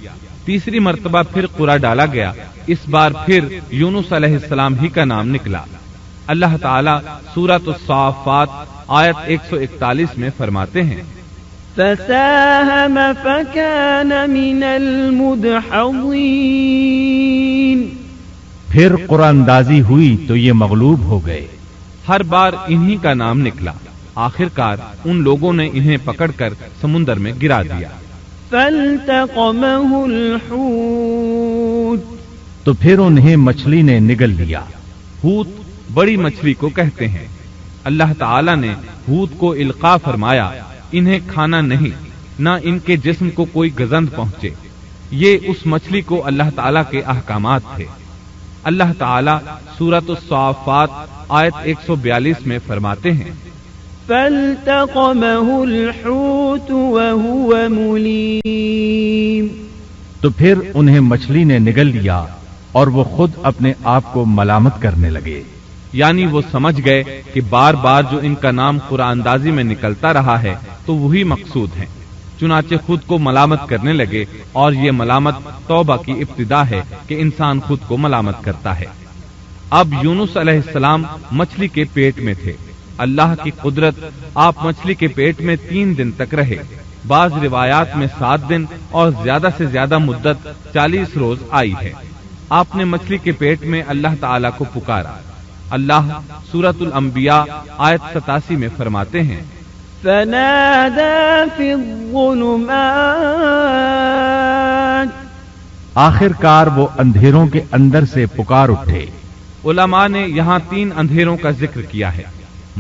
تیسری مرتبہ پھر قرا ڈالا گیا، اس بار پھر یونس علیہ السلام ہی کا نام نکلا۔ اللہ تعالیٰ سورۃ الصافات آیت 141 میں فرماتے ہیں، فساهم فكان من المدحضين، پھر قرآن اندازی ہوئی تو یہ مغلوب ہو گئے۔ ہر بار انہی کا نام نکلا۔ آخر کار ان لوگوں نے انہیں پکڑ کر سمندر میں گرا دیا۔ فالتقمه الحوت، تو پھر انہیں مچھلی نے نگل لیا۔ حوت بڑی مچھلی کو کہتے ہیں۔ اللہ تعالیٰ نے حوت کو القاء فرمایا، انہیں کھانا نہیں، نہ ان کے جسم کو کوئی گزند پہنچے۔ یہ اس مچھلی کو اللہ تعالیٰ کے احکامات تھے۔ اللہ تعالیٰ سورۃ الصافات آیت 142 میں فرماتے ہیں، فالتقمه الحوت وهو مليم، تو پھر انہیں مچھلی نے نگل لیا اور وہ خود اپنے آپ کو ملامت کرنے لگے۔ یعنی وہ سمجھ گئے کہ بار بار جو ان کا نام قرآن اندازی میں نکلتا رہا ہے تو وہی مقصود ہیں، چنانچہ خود کو ملامت کرنے لگے، اور یہ ملامت توبہ کی ابتدا ہے کہ انسان خود کو ملامت کرتا ہے۔ اب یونس علیہ السلام مچھلی کے پیٹ میں تھے۔ اللہ کی قدرت، آپ مچھلی کے پیٹ میں 3 دن تک رہے، بعض روایات میں 7 دن اور زیادہ سے زیادہ مدت 40 روز آئی ہے۔ آپ نے مچھلی کے پیٹ میں اللہ تعالیٰ کو پکارا۔ اللہ سورۃ الانبیاء آیت 87 میں فرماتے ہیں، فنادى في الظلمات، آخر کار وہ اندھیروں کے اندر سے پکار اٹھے۔ علماء نے یہاں 3 اندھیروں کا ذکر کیا ہے،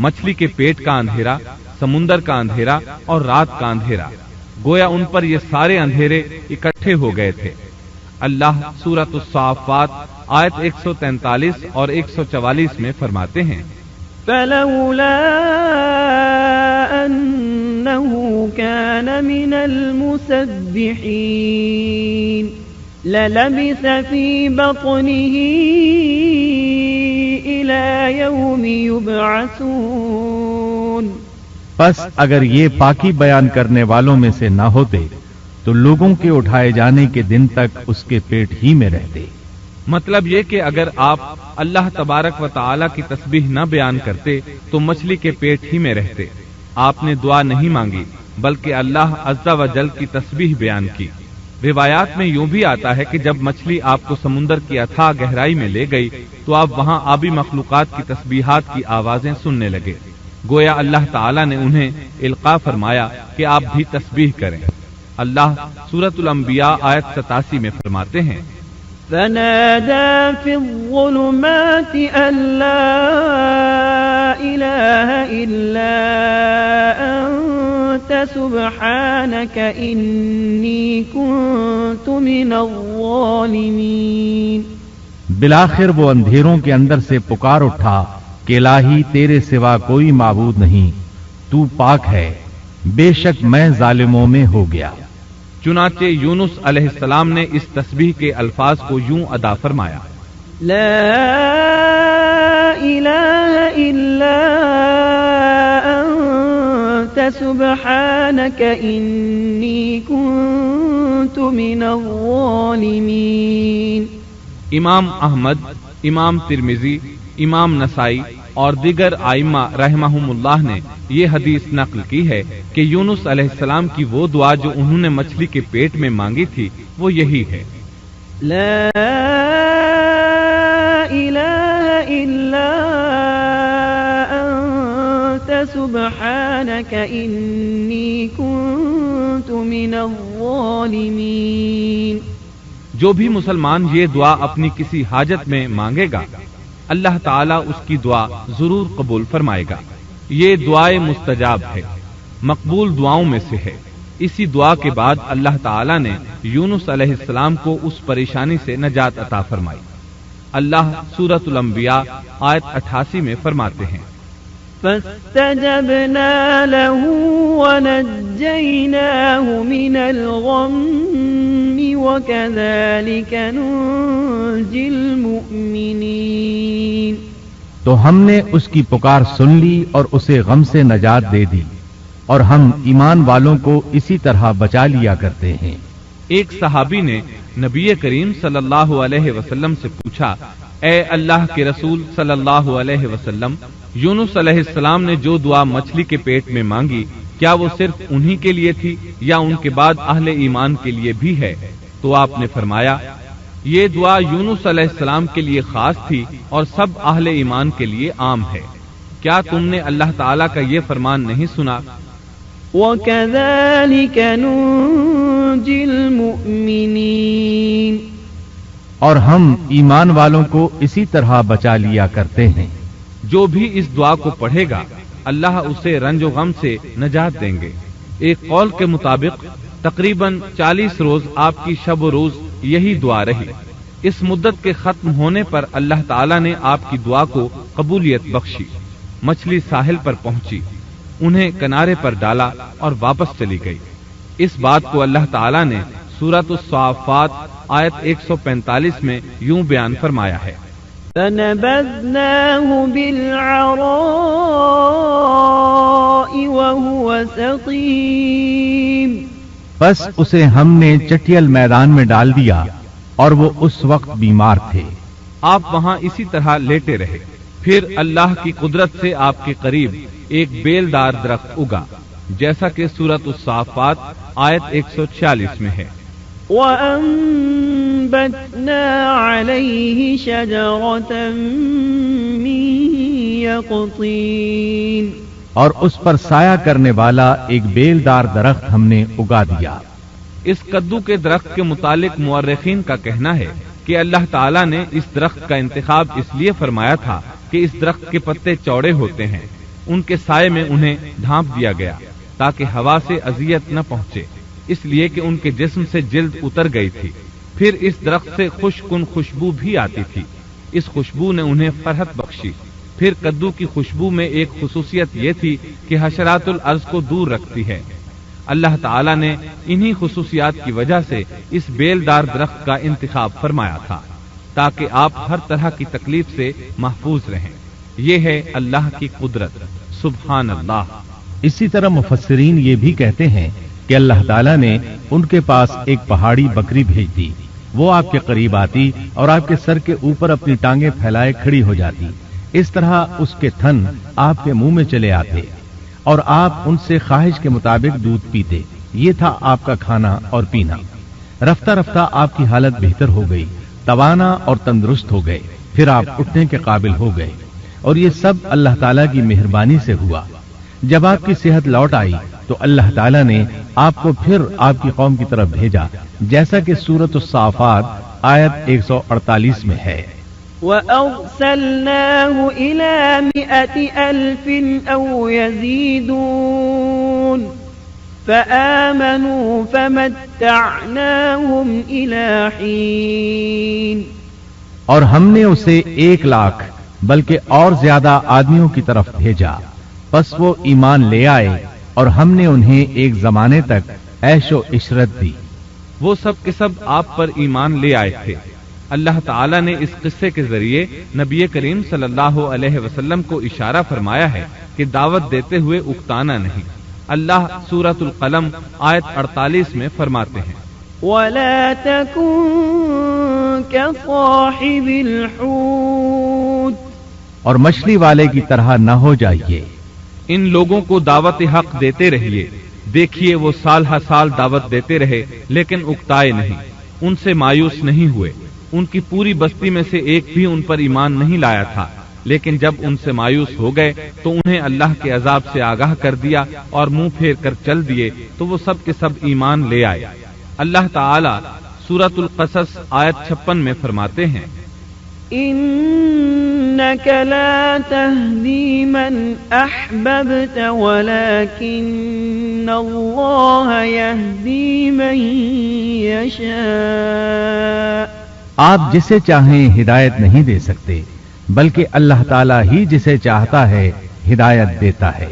مچھلی کے پیٹ کا اندھیرا، سمندر کا اندھیرا اور رات کا اندھیرا۔ گویا ان پر یہ سارے اندھیرے اکٹھے ہو گئے تھے۔ اللہ سورۃ الصافات آیت 143 اور 144 میں فرماتے ہیں، فلولا أنه كان من المسبحين للبث في بطنه إلى يوم يبعثون۔ پس اگر یہ پاکی بیان کرنے والوں میں سے نہ ہوتے تو لوگوں کے اٹھائے جانے کے دن تک اس کے پیٹ ہی میں رہتے۔ مطلب یہ کہ اگر آپ اللہ تبارک و تعالی کی تسبیح نہ بیان کرتے تو مچھلی کے پیٹ ہی میں رہتے۔ آپ نے دعا نہیں مانگی بلکہ اللہ عز و جل کی تسبیح بیان کی۔ روایات میں یوں بھی آتا ہے کہ جب مچھلی آپ کو سمندر کی اتھاہ گہرائی میں لے گئی تو آپ وہاں آبی مخلوقات کی تسبیحات کی آوازیں سننے لگے، گویا اللہ تعالیٰ نے انہیں القاء فرمایا کہ آپ بھی تسبیح کریں۔ اللہ سورۃ الانبیاء آیت 87 میں فرماتے ہیں، فنادى في الظلمات أن لا إله إلا أنت سبحانك إني كنت من الظالمين۔ بالآخر وہ اندھیروں کے اندر سے پکار اٹھا کہ الہی تیرے سوا کوئی معبود نہیں، تو پاک ہے، بے شک میں ظالموں میں ہو گیا۔ چنانچہ یونس علیہ السلام نے اس تسبیح کے الفاظ کو یوں ادا فرمایا، لا إله إلا أنت سبحانك إني كنت من الظالمين۔ امام احمد، امام ترمذی، امام نسائی اور دیگر ائمہ رحمہم اللہ نے یہ حدیث نقل کی ہے کہ یونس علیہ السلام کی وہ دعا جو انہوں نے مچھلی کے پیٹ میں مانگی تھی وہ یہی ہے، لا إله إلا أنت سبحانك إني كنت من الظالمين۔ جو بھی مسلمان یہ دعا اپنی کسی حاجت میں مانگے گا اللہ تعالیٰ اس کی دعا ضرور قبول فرمائے گا۔ یہ دعائے مستجاب ہے، مقبول دعاؤں میں سے ہے۔ اسی دعا کے بعد اللہ تعالیٰ نے یونس علیہ السلام کو اس پریشانی سے نجات عطا فرمائی۔ اللہ سورۃ الانبیاء آیت 88 میں فرماتے ہیں، فاستجبنا له ونجيناه من الغم وكذلك ننجي المؤمنين۔ تو ہم نے اس کی پکار سن لی اور اسے غم سے نجات دے دی، اور ہم ایمان والوں کو اسی طرح بچا لیا کرتے ہیں۔ ایک صحابی نے نبی کریم صلی اللہ علیہ وسلم سے پوچھا، اے اللہ کے رسول صلی اللہ علیہ وسلم، یونس علیہ السلام نے جو دعا مچھلی کے پیٹ میں مانگی کیا وہ صرف انہی کے لیے تھی یا ان کے بعد اہل ایمان کے لیے بھی ہے؟ تو آپ نے فرمایا، یہ دعا یونس علیہ السلام کے لیے خاص تھی اور سب اہل ایمان کے لیے عام ہے۔ کیا تم نے اللہ تعالیٰ کا یہ فرمان نہیں سنا؟ وَكَذَلِكَ نُنْجِي الْمُؤْمِنِينَ۔ اور ہم ایمان والوں کو اسی طرح بچا لیا کرتے ہیں۔ جو بھی اس دعا کو پڑھے گا اللہ اسے رنج و غم سے نجات دیں گے۔ ایک قول کے مطابق تقریباً 40 روز آپ کی شب و روز یہی دعا رہی۔ اس مدت کے ختم ہونے پر اللہ تعالیٰ نے آپ کی دعا کو قبولیت بخشی۔ مچھلی ساحل پر پہنچی، انہیں کنارے پر ڈالا اور واپس چلی گئی۔ اس بات کو اللہ تعالیٰ نے سورۃ الصافات آیت 145 میں یوں بیان فرمایا ہے، فنبذناه بالعراء وهو سقيم بس اسے ہم نے چٹیل میدان میں ڈال دیا اور وہ اس وقت بیمار تھے۔ آپ وہاں اسی طرح لیٹے رہے، پھر اللہ کی قدرت سے آپ کے قریب ایک بیلدار درخت اگا، جیسا کہ سورۃ الصافات آیت 146 میں ہے۔ وَأَنبَتْنَا عَلَيْهِ شَجَرَةً مِّن يَقْطِينٍ اور اس پر سایہ کرنے والا ایک بیلدار درخت ہم نے اگا دیا۔ اس کدو کے درخت کے متعلق مورخین کا کہنا ہے کہ اللہ تعالیٰ نے اس درخت کا انتخاب اس لیے فرمایا تھا کہ اس درخت کے پتے چوڑے ہوتے ہیں، ان کے سائے میں انہیں ڈھانپ دیا گیا تاکہ ہوا سے اذیت نہ پہنچے، اس لیے کہ ان کے جسم سے جلد اتر گئی تھی۔ پھر اس درخت سے خوشکن خوشبو بھی آتی تھی، اس خوشبو نے انہیں فرحت بخشی۔ پھر کدو کی خوشبو میں ایک خصوصیت یہ تھی کہ حشرات الارض کو دور رکھتی ہے۔ اللہ تعالیٰ نے انہی خصوصیات کی وجہ سے اس بیلدار درخت کا انتخاب فرمایا تھا تاکہ آپ ہر طرح کی تکلیف سے محفوظ رہیں۔ یہ ہے اللہ کی قدرت، سبحان اللہ۔ اسی طرح مفسرین یہ بھی کہتے ہیں کہ اللہ تعالیٰ نے ان کے پاس ایک پہاڑی بکری بھیج دی، وہ آپ کے قریب آتی اور آپ کے سر کے اوپر اپنی ٹانگیں پھیلائے کھڑی ہو جاتی، اس طرح اس کے تھن آپ کے منہ میں چلے آتے اور آپ ان سے خواہش کے مطابق دودھ پیتے۔ یہ تھا آپ کا کھانا اور پینا۔ رفتہ رفتہ آپ کی حالت بہتر ہو گئی، توانا اور تندرست ہو گئے، پھر آپ اٹھنے کے قابل ہو گئے، اور یہ سب اللہ تعالیٰ کی مہربانی سے ہوا۔ جب آپ کی صحت لوٹ آئی تو اللہ تعالیٰ نے آپ کو پھر آپ کی قوم کی طرف بھیجا، جیسا کہ سورۃ الصافات آیت 148 میں ہے۔ وَأَرْسَلْنَاهُ إِلَى 100,000 أَوْ يَزِيدُونَ فَآمَنُوا فَمَتَّعْنَاهُمْ إِلَى حِينٍ اور ہم نے اسے 1,00,000 بلکہ اور زیادہ آدمیوں کی طرف بھیجا، پس وہ ایمان لے آئے اور ہم نے انہیں ایک زمانے تک عیش و عشرت دی۔ وہ سب کے سب آپ پر ایمان لے آئے تھے۔ اللہ تعالیٰ نے اس قصے کے ذریعے نبی کریم صلی اللہ علیہ وسلم کو اشارہ فرمایا ہے کہ دعوت دیتے ہوئے اکتانا نہیں۔ اللہ سورۃ القلم آیت 48 میں فرماتے ہیں، وَلَا تَكُن كَصَاحِبِ الْحُوتِ اور مچھلی والے کی طرح نہ ہو جائیے۔ ان لوگوں کو دعوت حق دیتے رہیے۔ دیکھیے وہ سال ہر سال دعوت دیتے رہے لیکن اکتائے نہیں، ان سے مایوس نہیں ہوئے۔ ان کی پوری بستی میں سے ایک بھی ان پر ایمان نہیں لایا تھا، لیکن جب ان سے مایوس ہو گئے تو انہیں اللہ کے عذاب سے آگاہ کر دیا اور منہ پھیر کر چل دیے تو وہ سب کے سب ایمان لے آئے۔ اللہ تعالی سورۃ القصص آیت 56 میں فرماتے ہیں، إنك لا تهدي من أحببت ولكن الله يهدي من يشاء آپ جسے چاہیں ہدایت نہیں دے سکتے بلکہ اللہ تعالیٰ ہی جسے چاہتا ہے ہدایت دیتا ہے۔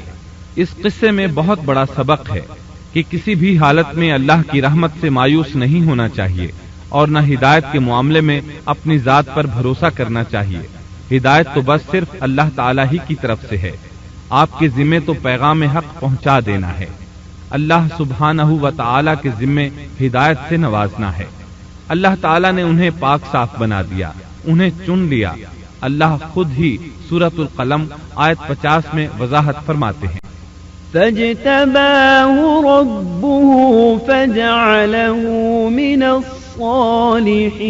اس قصے میں بہت بڑا سبق ہے کہ کسی بھی حالت میں اللہ کی رحمت سے مایوس نہیں ہونا چاہیے اور نہ ہدایت کے معاملے میں اپنی ذات پر بھروسہ کرنا چاہیے۔ ہدایت تو بس صرف اللہ تعالیٰ ہی کی طرف سے ہے، آپ کے ذمے تو پیغام حق پہنچا دینا ہے۔ اللہ سبحانہ و تعالیٰ کے ذمے ہدایت سے نوازنا ہے۔ اللہ تعالیٰ نے انہیں پاک صاف بنا دیا، انہیں چن لیا۔ اللہ خود ہی سورۃ القلم آیت 50 میں وضاحت فرماتے ہیں، فاجتباه ربه فجعله من الصالحين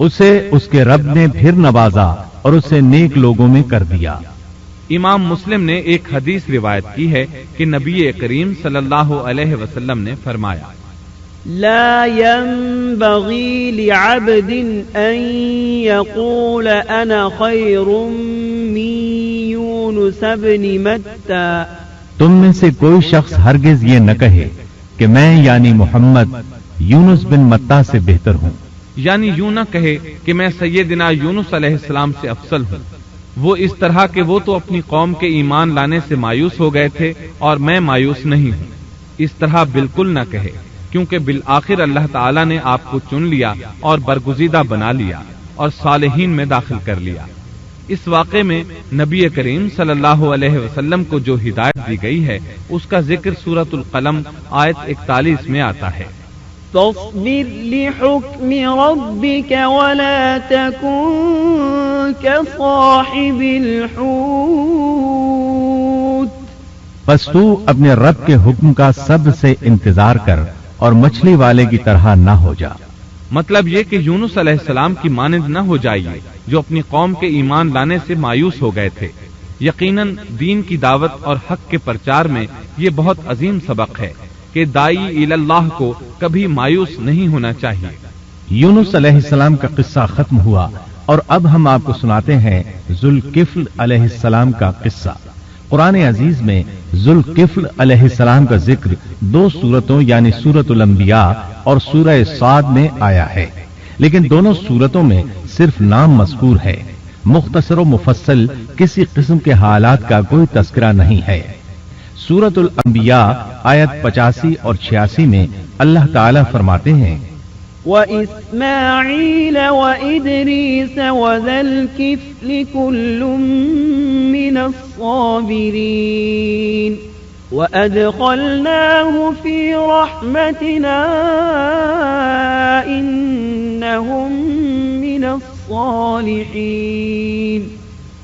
اسے اس کے رب نے پھر نوازا اور اسے نیک لوگوں میں کر دیا۔ امام مسلم نے ایک حدیث روایت کی ہے کہ نبی کریم صلی اللہ علیہ وسلم نے فرمایا، لا ينبغي لعبد ان يقول انا خير من يونس بن متى تم میں سے کوئی شخص ہرگز یہ نہ کہے کہ میں یعنی محمد یونس بن متا سے بہتر ہوں، یعنی یوں نہ کہے کہ میں سیدنا یونس علیہ السلام سے افضل ہوں، وہ اس طرح کہ وہ تو اپنی قوم کے ایمان لانے سے مایوس ہو گئے تھے اور میں مایوس نہیں ہوں۔ اس طرح بالکل نہ کہے، کیونکہ بالآخر اللہ تعالیٰ نے آپ کو چن لیا اور برگزیدہ بنا لیا، اور صالحین میں داخل کر لیا۔ اس واقعے میں نبی کریم صلی اللہ علیہ وسلم کو جو ہدایت دی گئی ہے اس کا ذکر سورۃ القلم آیت 41 میں آتا ہے۔ فاصبر لحكم ربك ولا تكن كصاحب الحوت، پس تو اپنے رب کے حکم کا صبر سے انتظار کر اور مچھلی والے کی طرح نہ ہو جا۔ مطلب یہ کہ یونس علیہ السلام کی مانند نہ ہو جائیے جو اپنی قوم کے ایمان لانے سے مایوس ہو گئے تھے۔ یقیناً دین کی دعوت اور حق کے پرچار میں یہ بہت عظیم سبق ہے کہ داعی الی اللہ کو کبھی مایوس نہیں ہونا چاہیے۔ یونس علیہ السلام کا قصہ ختم ہوا اور اب ہم آپ کو سناتے ہیں ذوالکفل علیہ السلام کا قصہ۔ قرآن عزیز میں ذوالکفل علیہ السلام کا ذکر 2 سورتوں یعنی سورۃ الانبیاء اور سورہ صاد میں آیا ہے، لیکن دونوں سورتوں میں صرف نام مذکور ہے، مختصر و مفصل کسی قسم کے حالات کا کوئی تذکرہ نہیں ہے۔ سورۃ الانبیاء آیت 85 اور 86 میں اللہ تعالی فرماتے ہیں وَإِسْمَاعِيلَ وَإِدْرِيسَ وَذَا الْكِفْلِ كُلٌّ مِّنَ الصَّابِرِينَ وَأَدْخَلْنَاهُ فِي رَحْمَتِنَا إِنَّهُم مِّنَ الصَّالِحِينَ۔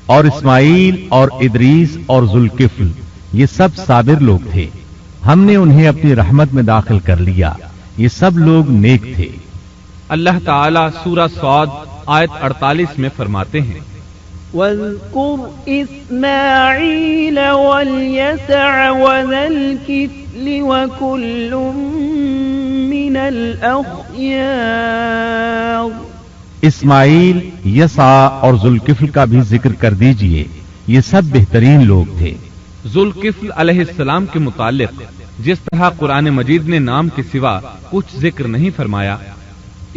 اور اسماعیل اور ادریس اور ذوالکفل یہ سب صابر لوگ تھے، ہم نے انہیں اپنی رحمت میں داخل کر لیا، یہ سب لوگ نیک تھے۔ اللہ تعالیٰ سورہ صاد آیت 48 میں فرماتے ہیں وَاذْكُرْ إِسْمَاعِيلَ وَالْيَسَعَ وَذَا الْكِفْلِ وَكُلٌّ مِّنَ الْأَخْيَارِ۔ اسماعیل، یسع اور ذوالکفل کا بھی ذکر کر دیجئے، یہ سب بہترین لوگ تھے۔ ذوالکفل علیہ السلام کے متعلق جس طرح قرآن مجید نے نام کے سوا کچھ ذکر نہیں فرمایا،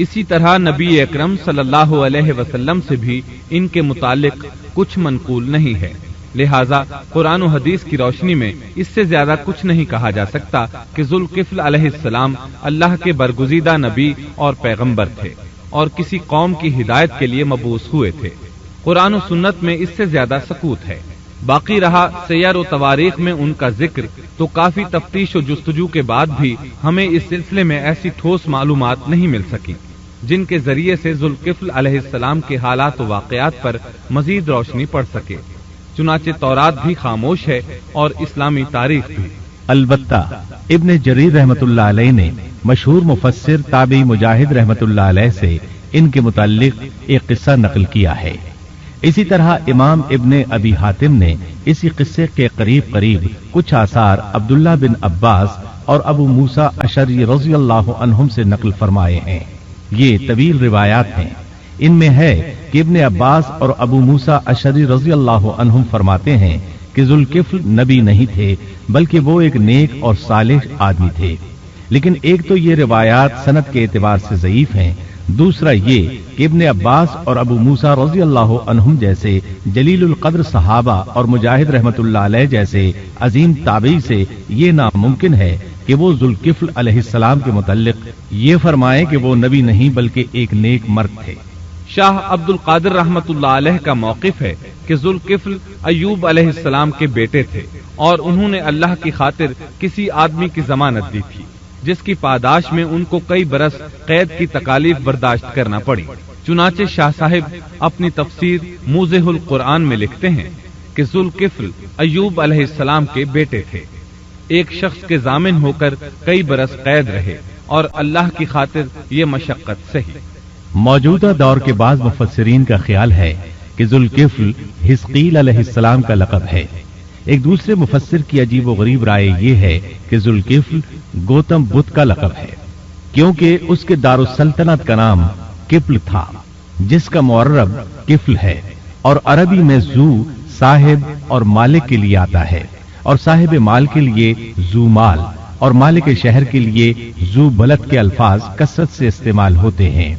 اسی طرح نبی اکرم صلی اللہ علیہ وسلم سے بھی ان کے متعلق کچھ منقول نہیں ہے، لہذا قرآن و حدیث کی روشنی میں اس سے زیادہ کچھ نہیں کہا جا سکتا کہ ذوالکفل علیہ السلام اللہ کے برگزیدہ نبی اور پیغمبر تھے اور کسی قوم کی ہدایت کے لیے مبعوث ہوئے تھے۔ قرآن و سنت میں اس سے زیادہ سکوت ہے۔ باقی رہا سیر و تواریخ میں ان کا ذکر، تو کافی تفتیش و جستجو کے بعد بھی ہمیں اس سلسلے میں ایسی ٹھوس معلومات نہیں مل سکی جن کے ذریعے سے ذوالکفل علیہ السلام کے حالات و واقعات پر مزید روشنی پڑ سکے۔ چنانچہ تورات بھی خاموش ہے اور اسلامی تاریخ بھی۔ البتہ ابن جریر رحمت اللہ علیہ نے مشہور مفسر تابعی مجاہد رحمت اللہ علیہ سے ان کے متعلق ایک قصہ نقل کیا ہے۔ اسی طرح امام ابن ابی حاتم نے اسی قصے کے قریب کچھ آثار عبداللہ بن عباس اور ابو موسیٰ اشعری رضی اللہ عنہم سے نقل فرمائے ہیں۔ یہ طویل روایات ہیں، ان میں ہے کہ ابن عباس اور ابو موسیٰ اشعری رضی اللہ عنہم فرماتے ہیں کہ ذوالکفل نبی نہیں تھے بلکہ وہ ایک نیک اور صالح آدمی تھے، لیکن ایک تو یہ روایات سند کے اعتبار سے ضعیف ہیں، دوسرا یہ کہ ابن عباس اور ابو موسیٰ رضی اللہ عنہم جیسے جلیل القدر صحابہ اور مجاہد رحمت اللہ علیہ جیسے عظیم تابعی سے یہ ناممکن ہے کہ وہ ذوالکفل علیہ السلام کے متعلق یہ فرمائیں کہ وہ نبی نہیں بلکہ ایک نیک مرد تھے۔ شاہ عبد القادر رحمت اللہ علیہ کا موقف ہے کہ ذوالکفل ایوب علیہ السلام کے بیٹے تھے اور انہوں نے اللہ کی خاطر کسی آدمی کی ضمانت دی تھی جس کی پاداش میں ان کو کئی برس قید کی تکالیف برداشت کرنا پڑی۔ چنانچہ شاہ صاحب اپنی تفسیر موضح القرآن میں لکھتے ہیں کہ ذوالکفل ایوب علیہ السلام کے بیٹے تھے، ایک شخص کے ضامن ہو کر کئی برس قید رہے اور اللہ کی خاطر یہ مشقت سہی۔ موجودہ دور کے بعض مفسرین کا خیال ہے کہ ذوالکفل حزقیل علیہ السلام کا لقب ہے۔ ایک دوسرے مفسر کی عجیب و غریب رائے یہ ہے کہ ذوالکفل گوتم بدھ کا لقب ہے، کیونکہ اس کے دارالسلطنت کا نام کفل تھا جس کا معرب کفل ہے، اور عربی میں ذو صاحب اور مالک کے لیے آتا ہے، اور صاحب مال کے لیے ذو مال اور مالک شہر کے لیے ذو بلد کے الفاظ کثرت سے استعمال ہوتے ہیں،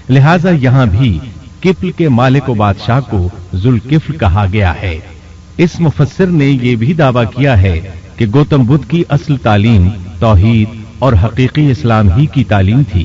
لہذا یہاں بھی کفل کے مالک و بادشاہ کو ذوالکفل کہا گیا ہے۔ اس مفسر نے یہ بھی دعویٰ کیا ہے کہ گوتم بدھ کی اصل تعلیم توحید اور حقیقی اسلام ہی کی تعلیم تھی،